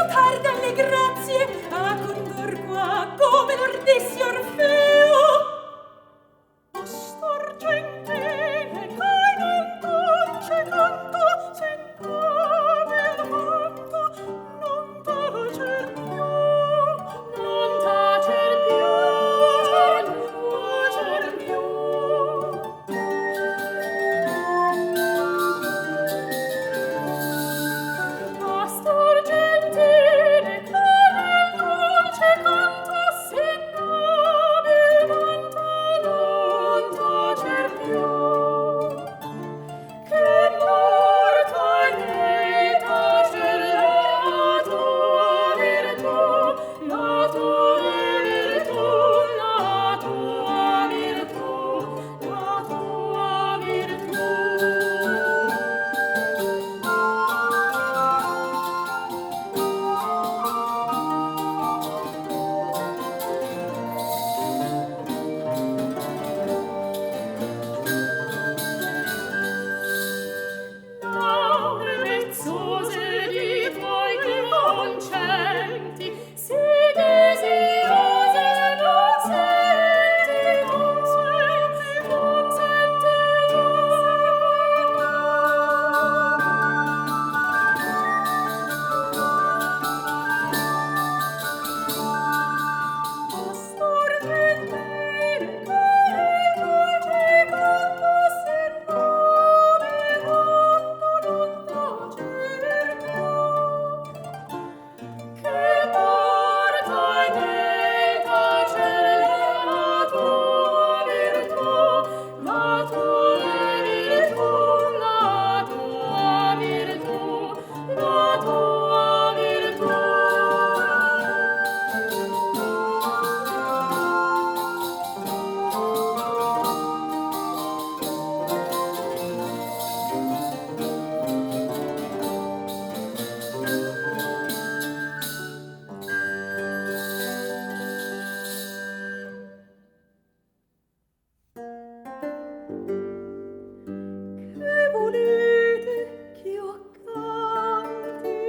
tarda alle grazie a condor qua come l'ordissi Orfeo. Pastor gentile, che nel dolce canto sentave il vanto, non tacer più, non tacer più, tacer più. Pastor gentile, che nel dolce canto sentave il vanto, non tacer più. Che porta in me tacer la tua virtù, la tua virtù, la tua virtù, la tua virtù. Laure vezzose di tuoi concenti, sì desiderose non senti, non senti, non senti. Pastor gentile, che nel dolce canto sentave il vanto, non tacer più. Che porta in te tacer la tua virtù, la tua virtù, la tua virtù, la tua virtù. Che volete ch'io canti,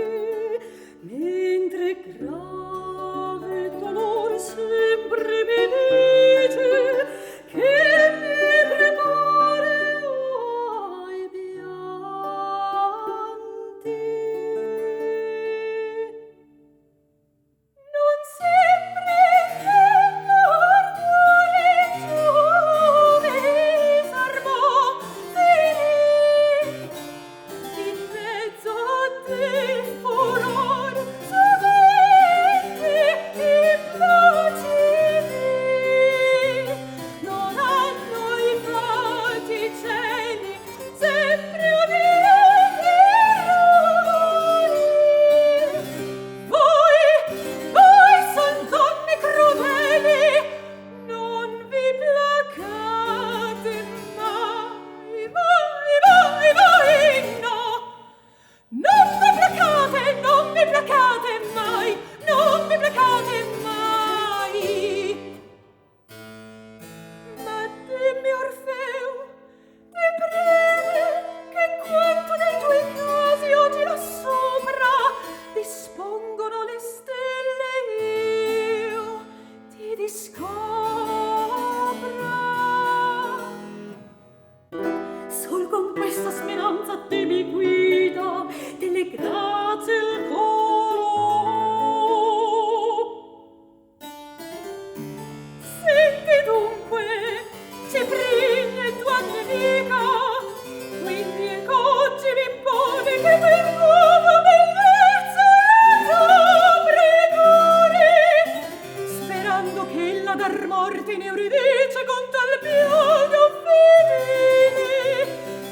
mentre grave dolor sempre mi dice che mi prepari ai pianti. Non sempre l'ardore giove s'armò finì, in mezzo del furor sovente implacidi. Non hanno i faticelli sempre uditi errori. Voi son donne crudeli, non vi placate mai, mai, mai, no. Non vi placate, non vi placate mai, non vi placate mai. Ma dimmi Orfeo, ti preme che quanto dei tuoi casi oggi là sopra dispongono le stelle io ti discopra. Sol con questa speranza te mi guida delle grazie il coro. Senti dunque, Ceprigna e tua nemica, quindi oggi mi impone che per nuova bellezza io pregare, sperando che ella dar morte in Euridice con tal piano fedele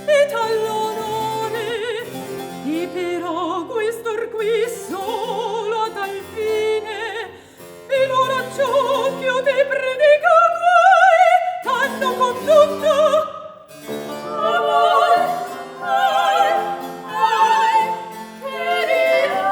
e tall'onore. E però questor qui solo a tal fine in ora ciò che io ti predico guai t'hanno condotto. Amor, ai, che dirai?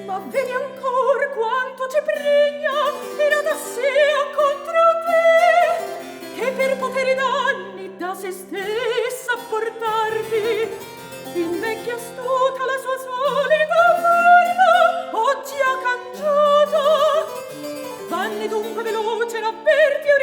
Ma vedi ancor quanto Ceprigna era da sé contro te, che per poteri danni da se stessa a portarti, invecchia astuta la sua solita forma, oggi ha cangiato. Vanni dunque veloce, n'avverti e